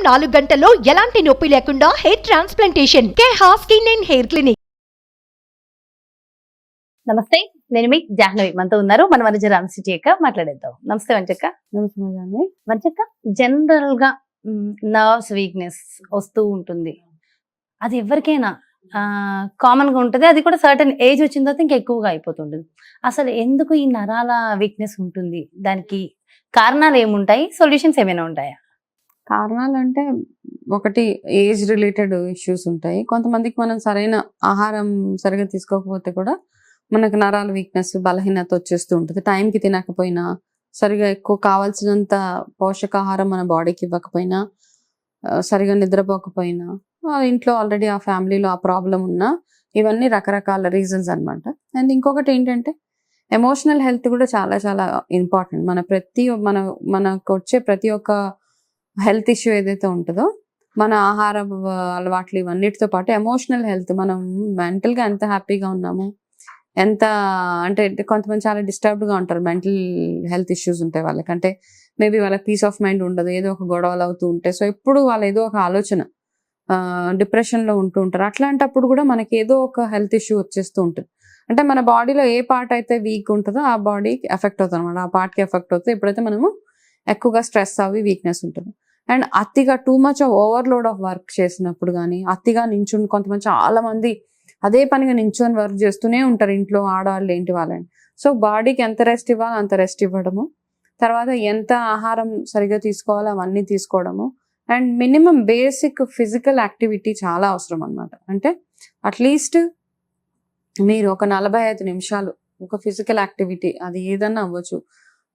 4 గంటల్లో ఎలాంటి నొప్పి లేకుండా hair transplantation skin and hair clinic. నమస్తే, నేను మీ జాహ్నవి. మనతో ఉన్నారు మన వనజ రామసిటీ అక్క. మాట్లాడేద్దాం. నమస్తే వంచక్క. నమస్తే వంచక్క, జనరల్ గా నర్వ్స్ వీక్నెస్ వస్తూ ఉంటుంది. అది ఎవరికైనా కామన్ గా ఉంటుంది. అది కూడా సర్టన్ ఏజ్ వచ్చిన తర్వాత ఇంకా ఎక్కువగా అయిపోతుంటుంది. అసలు ఎందుకు ఈ నరాల వీక్నెస్ ఉంటుంది? దానికి కారణాలు ఏముంటాయి? సొల్యూషన్స్ ఏమైనా ఉంటాయా? కారణాలు అంటే ఒకటి ఏజ్ రిలేటెడ్ ఇష్యూస్ ఉంటాయి. కొంతమందికి మనం సరైన ఆహారం సరిగా తీసుకోకపోతే కూడా మనకు నరాల వీక్నెస్, బలహీనత వచ్చేస్తూ ఉంటుంది. టైంకి తినకపోయినా, సరిగా ఎక్కువ కావాల్సినంత పోషకాహారం మన బాడీకి ఇవ్వకపోయినా, సరిగా నిద్రపోకపోయినా, ఇంట్లో ఆల్రెడీ ఆ ఫ్యామిలీలో ఆ ప్రాబ్లం ఉన్నా, ఇవన్నీ రకరకాల రీజన్స్ అనమాట. అండ్ ఇంకొకటి ఏంటంటే ఎమోషనల్ హెల్త్ కూడా చాలా చాలా ఇంపార్టెంట్. మనకు వచ్చే ప్రతి ఒక్క హెల్త్ ఇష్యూ ఏదైతే ఉంటుందో, మన ఆహార అలవాట్లు ఇవన్నిటితో పాటు ఎమోషనల్ హెల్త్, మనం మెంటల్గా ఎంత హ్యాపీగా ఉన్నాము, ఎంత అంటే కొంతమంది చాలా డిస్టర్బ్డ్గా ఉంటారు. మెంటల్ హెల్త్ ఇష్యూస్ ఉంటాయి వాళ్ళకి. అంటే మేబీ వాళ్ళకి పీస్ ఆఫ్ మైండ్ ఉండదు, ఏదో ఒక గొడవలు అవుతూ ఉంటాయి. సో ఎప్పుడు వాళ్ళు ఏదో ఒక ఆలోచన, డిప్రెషన్లో ఉంటూ ఉంటారు. అట్లాంటప్పుడు కూడా మనకి ఏదో ఒక హెల్త్ ఇష్యూ వచ్చేస్తూ ఉంటుంది. అంటే మన బాడీలో ఏ పార్ట్ అయితే వీక్ ఉంటుందో ఆ బాడీకి ఎఫెక్ట్ అవుతుంది అనమాట. ఆ పార్ట్కి ఎఫెక్ట్ అవుతుంది ఎప్పుడైతే మనము ఎక్కువగా స్ట్రెస్ అవి వీక్నెస్ ఉంటుంది. అండ్ అతిగా too much of overload of work చేసినప్పుడు కానీ, అతిగా నించుని, కొంతమంది చాలా మంది అదే పనిగా నించుని వర్క్ చేస్తూనే ఉంటారు ఇంట్లో, ఆడవాళ్ళు ఏంటి వాళ్ళని. సో బాడీకి ఎంత రెస్ట్ ఇవ్వాలో అంత రెస్ట్ ఇవ్వడము, తర్వాత ఎంత ఆహారం సరిగా తీసుకోవాలో అవన్నీ తీసుకోవడము, and minimum basic physical activity చాలా అవసరం అనమాట. అంటే అట్లీస్ట్ మీరు ఒక 45 నిమిషాలు ఒక ఫిజికల్ యాక్టివిటీ, అది ఏదన్నా అవ్వచ్చు,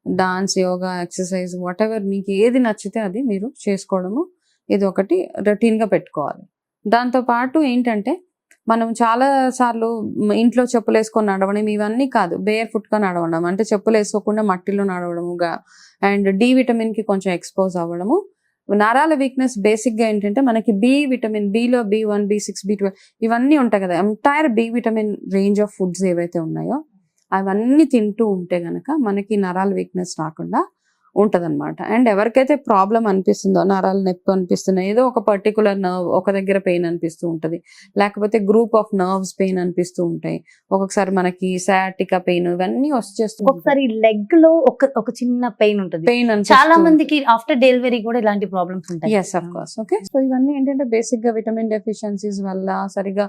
dance, yoga, exercise, what ever మీకు ఏది నచ్చితే అది మీరు చేసుకోవడము, ఇది ఒకటి రొటీన్గా పెట్టుకోవాలి. దాంతోపాటు ఏంటంటే మనం చాలా సార్లు ఇంట్లో చెప్పులు వేసుకొని నడవడం ఇవన్నీ కాదు, బేర్ ఫుట్గా నడవడం, అంటే చెప్పులు వేసుకోకుండా మట్టిలో నడవడముగా, అండ్ డి విటమిన్కి కొంచెం ఎక్స్పోజ్ అవ్వడము. నరాల వీక్నెస్ బేసిక్గా ఏంటంటే మనకి B vitamin, below B1, B6, B12 ఇవన్నీ ఉంటాయి కదా. Entire B vitamin range of foods ఏవైతే ఉన్నాయో అవన్నీ తింటూ ఉంటే గనక మనకి నరాల వీక్నెస్ రాకుండా ఉంటదన్నమాట. అండ్ ఎవరికైతే ప్రాబ్లం అనిపిస్తుందో, నరాల నొప్పి అనిపిస్తున్నాయి, ఏదో ఒక పర్టికులర్ నర్వ్ ఒక దగ్గర పెయిన్ అనిపిస్తూ ఉంటుంది, లేకపోతే గ్రూప్ ఆఫ్ నర్వ్స్ పెయిన్ అనిపిస్తూ ఉంటాయి, ఒక్కొక్కసారి మనకి సయాటికా పెయిన్ ఇవన్నీ వచ్చేస్తూ, ఒకసారి లెగ్ లో ఒక చిన్న పెయిన్ ఉంటుంది. చాలా మందికి ఆఫ్టర్ డెలివరీ కూడా ఇలాంటి ప్రాబ్లమ్స్ ఉంటాయి. Yes, of course. Okay, so ఇవన్నీ ఏంటంటే బేసిక్ గా విటమిన్ డెఫిషియన్సీస్ వల్ల. సరిగా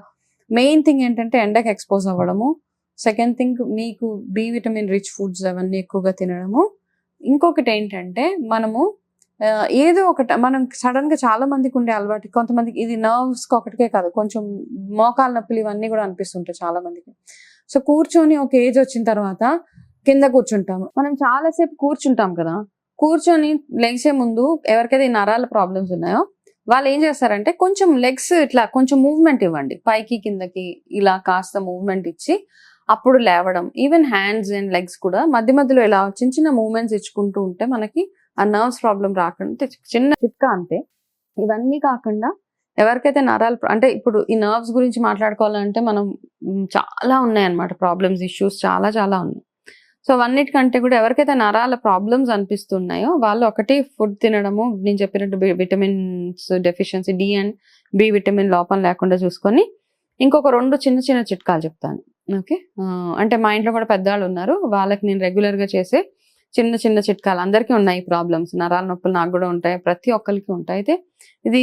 మెయిన్ థింగ్ ఏంటంటే ఎండకి ఎక్స్పోజ్ అవ్వడము, సెకండ్ థింగ్ మీకు బి విటమిన్ రిచ్ ఫుడ్స్ అవన్నీ ఎక్కువగా తినడము. ఇంకొకటి ఏంటంటే మనము ఏదో ఒకటి, మనం సడన్ గా చాలా మందికి ఉండే అలవాటు, కొంతమందికి ఇది నర్వ్స్ ఒకటికే కాదు, కొంచెం మోకాల నొప్పులు ఇవన్నీ కూడా అనిపిస్తుంటాయి చాలా మందికి. సో కూర్చొని ఒక ఏజ్ వచ్చిన తర్వాత కింద కూర్చుంటాము, మనం చాలాసేపు కూర్చుంటాం కదా. కూర్చొని లెగ్సే ముందు ఎవరికైతే ఈ నరాల ప్రాబ్లమ్స్ ఉన్నాయో వాళ్ళు ఏం చేస్తారంటే కొంచెం లెగ్స్ ఇట్లా కొంచెం మూవ్మెంట్ ఇవ్వండి, పైకి కిందకి ఇలా కాస్త మూవ్మెంట్ ఇచ్చి అప్పుడు లేవడం. ఈవెన్ హ్యాండ్స్ అండ్ లెగ్స్ కూడా మధ్య మధ్యలో ఇలా చిన్న చిన్న మూవ్మెంట్స్ ఇచ్చుకుంటూ ఉంటే మనకి ఆ నర్వ్స్ ప్రాబ్లం రాకుండా చిన్న చిట్కా అంతే. ఇవన్నీ కాకుండా ఎవరికైతే నరాలు, అంటే ఇప్పుడు ఈ నర్వ్స్ గురించి మాట్లాడుకోవాలంటే మనం చాలా ఉన్నాయన్నమాట, ప్రాబ్లమ్స్, ఇష్యూస్ చాలా చాలా ఉన్నాయి. సో అవన్నిటికంటే కూడా ఎవరికైతే నరాల ప్రాబ్లమ్స్ అనిపిస్తున్నాయో వాళ్ళు ఒకటి ఫుడ్ తినడము, నేను చెప్పినట్టు vitamins deficiency, D and B vitamin లోపం లేకుండా చూసుకొని, ఇంకొక 2 చిన్న చిన్న చిట్కాలు చెప్తాను. ఓకే, అంటే మా ఇంట్లో కూడా పెద్దవాళ్ళు ఉన్నారు, వాళ్ళకి నేను రెగ్యులర్గా చేసే చిన్న చిన్న చిట్కాలు. అందరికీ ఉన్నాయి ప్రాబ్లమ్స్, నరాల నొప్పులు నాకు కూడా ఉంటాయి, ప్రతి ఒక్కరికి ఉంటాయి. అయితే ఇది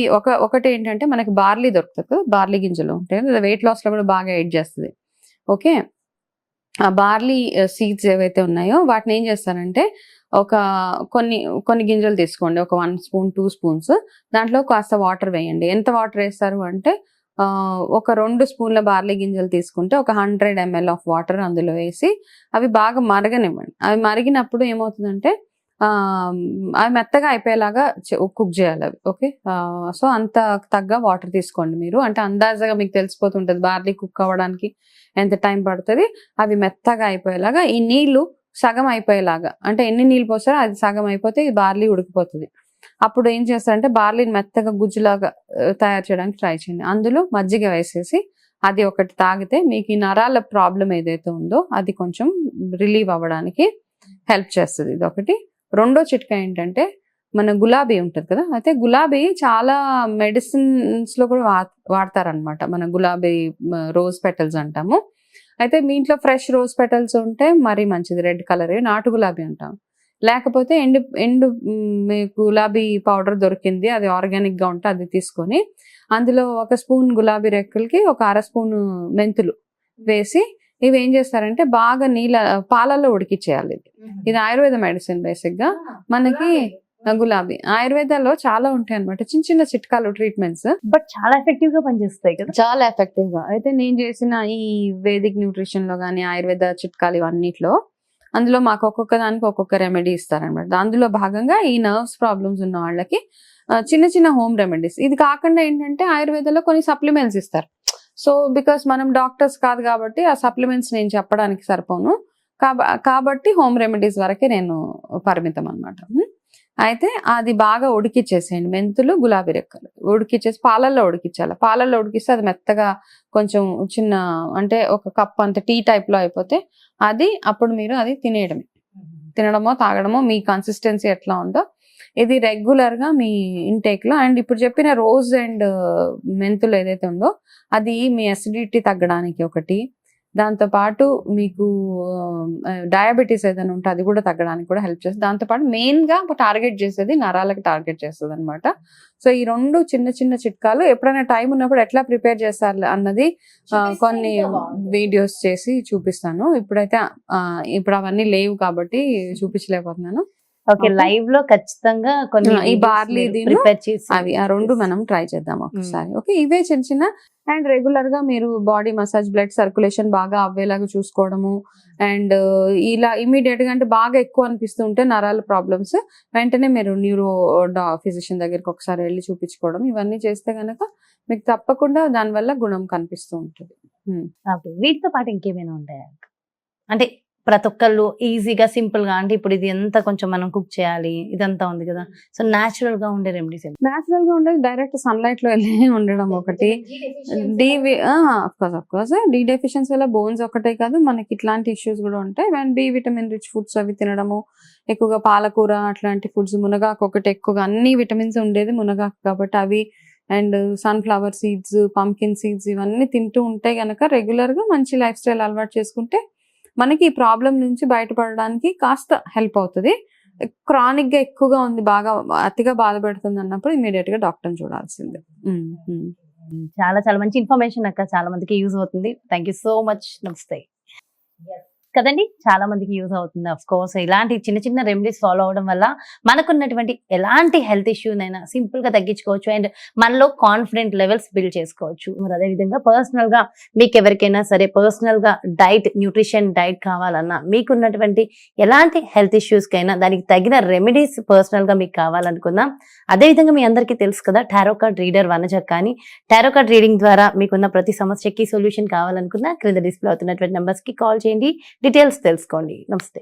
ఒకటి ఏంటంటే మనకి బార్లీ దొరుకుతుంది, బార్లీ గింజలు ఉంటాయి, వెయిట్ లాస్లో కూడా బాగా ఎయిడ్ చేస్తుంది. ఓకే, ఆ బార్లీ సీడ్స్ ఏవైతే ఉన్నాయో వాటిని ఏం చేస్తారంటే కొన్ని గింజలు తీసుకోండి, ఒక 1 స్పూన్ 2 స్పూన్స్, దాంట్లో కాస్త వాటర్ వేయండి. ఎంత వాటర్ వేస్తారు అంటే ఒక 2 స్పూన్ల బార్లీ గింజలు తీసుకుంటే ఒక 100 ml ఆఫ్ వాటర్ అందులో వేసి అవి బాగా మరగనివ్వండి. అవి మరిగినప్పుడు ఏమవుతుందంటే అవి మెత్తగా అయిపోయేలాగా కుక్ చేయాలి అవి. ఓకే, సో అంత తగ్గ వాటర్ తీసుకోండి మీరు. అంటే అందాజగా మీకు తెలిసిపోతుంటుంది బార్లీ కుక్ అవ్వడానికి ఎంత టైం పడుతుంది. అవి మెత్తగా అయిపోయేలాగా, ఈ నీళ్లు సగం అయిపోయేలాగా, అంటే ఎన్ని నీళ్ళు పోసారో అది సగం అయిపోతే ఈ బార్లీ ఉడికిపోతుంది. అప్పుడు ఏం చేస్తారంటే బార్లీని మెత్తగా గుజ్జులాగా తయారు చేయడానికి ట్రై చేయండి. అందులో మజ్జిగ వేసేసి అది ఒకటి తాగితే మీకు ఈ నరాల ప్రాబ్లం ఏదైతే ఉందో అది కొంచెం రిలీవ్ అవ్వడానికి హెల్ప్ చేస్తుంది. ఇది ఒకటి. రెండో చిట్కా ఏంటంటే మన గులాబీ ఉంటది కదా, అయితే గులాబీ చాలా మెడిసిన్స్ లో కూడా వాడతారనమాట. మన గులాబీ రోజ్ పెటల్స్ అంటాము. అయితే మీ ఇంట్లో ఫ్రెష్ రోజ్ పెటల్స్ ఉంటే మరీ మంచిది, రెడ్ కలర్ నాటు గులాబీ అంటాం. లేకపోతే ఎండు ఎండు గులాబీ పౌడర్ దొరికింది, అది ఆర్గానిక్ గా ఉంటే అది తీసుకొని అందులో 1 స్పూన్ గులాబీ రెక్కలకి 1/2 స్పూన్ మెంతులు వేసి ఇవి ఏం చేస్తారంటే బాగా పాలల్లో ఉడికిచ్చేయాలి. ఇది ఆయుర్వేద మెడిసిన్ బేసిక్ గా మనకి. గులాబీ ఆయుర్వేదాలో చాలా ఉంటాయి అనమాట, చిన్న చిన్న చిట్కాలు, ట్రీట్మెంట్స్, బట్ చాలా ఎఫెక్టివ్ గా పనిచేస్తాయి కదా. చాలా ఎఫెక్టివ్ గా. అయితే నేను చేసిన ఈ వేదిక్ న్యూట్రిషన్ లో గానీ ఆయుర్వేద చిట్కాలు ఇవన్నిట్లో అందులో మాకు ఒక్కొక్క దానికి ఒక్కొక్క రెమెడీ ఇస్తారనమాట. అందులో భాగంగా ఈ నర్వ్స్ ప్రాబ్లమ్స్ ఉన్న వాళ్ళకి చిన్న చిన్న హోమ్ రెమెడీస్. ఇది కాకుండా ఏంటంటే ఆయుర్వేదంలో కొన్ని సప్లిమెంట్స్ ఇస్తారు. సో బికాస్ మనం డాక్టర్స్ కాదు కాబట్టి ఆ సప్లిమెంట్స్ నేను చెప్పడానికి సరిపోను, కాబట్టి హోమ్ రెమెడీస్ వరకే నేను పరిమితం అనమాట. అయితే అది బాగా ఉడికిచ్చేసేయండి, మెంతులు గులాబీ రెక్కలు ఉడికిచ్చేసి పాలల్లో ఉడికించాలి. పాలల్లో ఉడికిస్తే అది మెత్తగా కొంచెం చిన్న అంటే 1 కప్ అంత టీ టైప్ లో అయిపోతే అప్పుడు మీరు అది తినడమో తాగడమో మీ కన్సిస్టెన్సీ ఎట్లా ఉందో ఇది రెగ్యులర్ గా మీ ఇంటేక్ లో. అండ్ ఇప్పుడు చెప్పిన రోజ్ అండ్ మెంతులు ఏదైతే ఉందో అది మీ అసిడిటీ తగ్గడానికి ఒకటి, దాంతో పాటు మీకు డయాబెటీస్ ఏదైనా ఉంటే అది కూడా తగ్గడానికి కూడా హెల్ప్ చేస్తుంది. దాంతో పాటు మెయిన్ గా టార్గెట్ చేసేది నరాలకు టార్గెట్ చేస్తుంది అనమాట. సో ఈ 2 చిన్న చిన్న చిట్కాలు ఎప్పుడైనా టైం ఉన్నప్పుడు ఎట్లా ప్రిపేర్ చేస్తారు అన్నది కొన్ని వీడియోస్ చేసి చూపిస్తాను. ఇప్పుడు అవన్నీ లేవు కాబట్టి చూపించలేకపోతున్నాను. ఓకే, లైవ్ లో ఖచ్చితంగా కొన్ని ఈ బార్లీ ప్రిపేర్ చేసి అవి ఆ 2 మనం ట్రై చేద్దాం ఒకసారి. ఓకే, ఇవే చిన్న చిన్న. అండ్ రెగ్యులర్ గా మీరు బాడీ మసాజ్, బ్లడ్ సర్క్యులేషన్ బాగా అవ్వేలాగా చూసుకోవడము. అండ్ ఇలా ఇమీడియట్ గా అంటే బాగా ఎక్కువ అనిపిస్తుంటే నరాల ప్రాబ్లమ్స్ వెంటనే మీరు న్యూరో ఫిజిషియన్ దగ్గరికి ఒకసారి వెళ్ళి చూపించుకోవడం, ఇవన్నీ చేస్తే గనక మీకు తప్పకుండా దానివల్ల గుణం కనిపిస్తూ ఉంటుంది. ఓకే, వీటితో పాటు ఇంకేమైనా ఉంటాయా అంటే ప్రతి ఒక్కళ్ళు ఈజీగా సింపుల్ గా, అంటే ఇప్పుడు ఇది ఎంత కొంచెం మనం కుక్ చేయాలి ఇదంతా ఉంది కదా, సో న్యాచురల్ గా ఉండే రెమెడీస్? న్యాచురల్ గా ఉండేది డైరెక్ట్ సన్ లైట్ లో వెళ్ళి ఉండడం ఒకటి. డి డెఫిషియన్సీ వల్ల బోన్స్ ఒకటే కాదు, మనకి ఇట్లాంటి ఇష్యూస్ కూడా ఉంటాయి. And B vitamin rich foods అవి తినడము, ఎక్కువగా పాలకూర అట్లాంటి ఫుడ్స్, మునగాకు ఒకటి ఎక్కువగా అన్ని విటమిన్స్ ఉండేది మునగాకు కాబట్టి అవి, and sunflower seeds, pumpkin seeds ఇవన్నీ తింటూ ఉంటే గనక రెగ్యులర్ గా మంచి లైఫ్ స్టైల్ అలవాటు చేసుకుంటే మనకి ఈ ప్రాబ్లం నుంచి బయటపడడానికి కాస్త హెల్ప్ అవుతుంది. క్రానిక్ గా ఎక్కువగా ఉంది, బాగా అతిగా బాధపడుతుంది అన్నప్పుడు ఇమీడియట్ గా డాక్టర్ని చూడాల్సిందే. చాలా చాలా మంచి ఇన్ఫర్మేషన్ అక్క, చాలా మందికి యూజ్ అవుతుంది. Thank you so much. నమస్తే కదండి, చాలా మందికి యూజ్ అవుతుంది. అఫ్ కోర్స్ ఇలాంటి చిన్న చిన్న రెమెడీస్ ఫాలో అవడం వల్ల మనకున్నటువంటి ఎలాంటి హెల్త్ ఇష్యూనైనా సింపుల్ గా తగ్గించుకోవచ్చు. అండ్ మనలో కాన్ఫిడెంట్ లెవెల్స్ బిల్డ్ చేసుకోవచ్చు. మరి అదేవిధంగా పర్సనల్ గా మీకు ఎవరికైనా సరే పర్సనల్ గా న్యూట్రిషన్ డైట్ కావాలన్నా, మీకున్నటువంటి ఎలాంటి హెల్త్ ఇష్యూస్ కైనా దానికి తగిన రెమెడీస్ పర్సనల్ గా మీకు కావాలనుకున్నా, అదేవిధంగా మీ అందరికీ తెలుసు కదా టారో కార్డ్ రీడర్ వనజక్క అని. టారో కార్డ్ రీడింగ్ ద్వారా మీకున్న ప్రతి సమస్యకి సొల్యూషన్ కావాలనుకున్నా క్రింద డిస్ప్లే అవుతున్నటువంటి నెంబర్స్ కి కాల్ చేయండి, డీటెయిల్స్ తెలుసుకోండి. నమస్తే.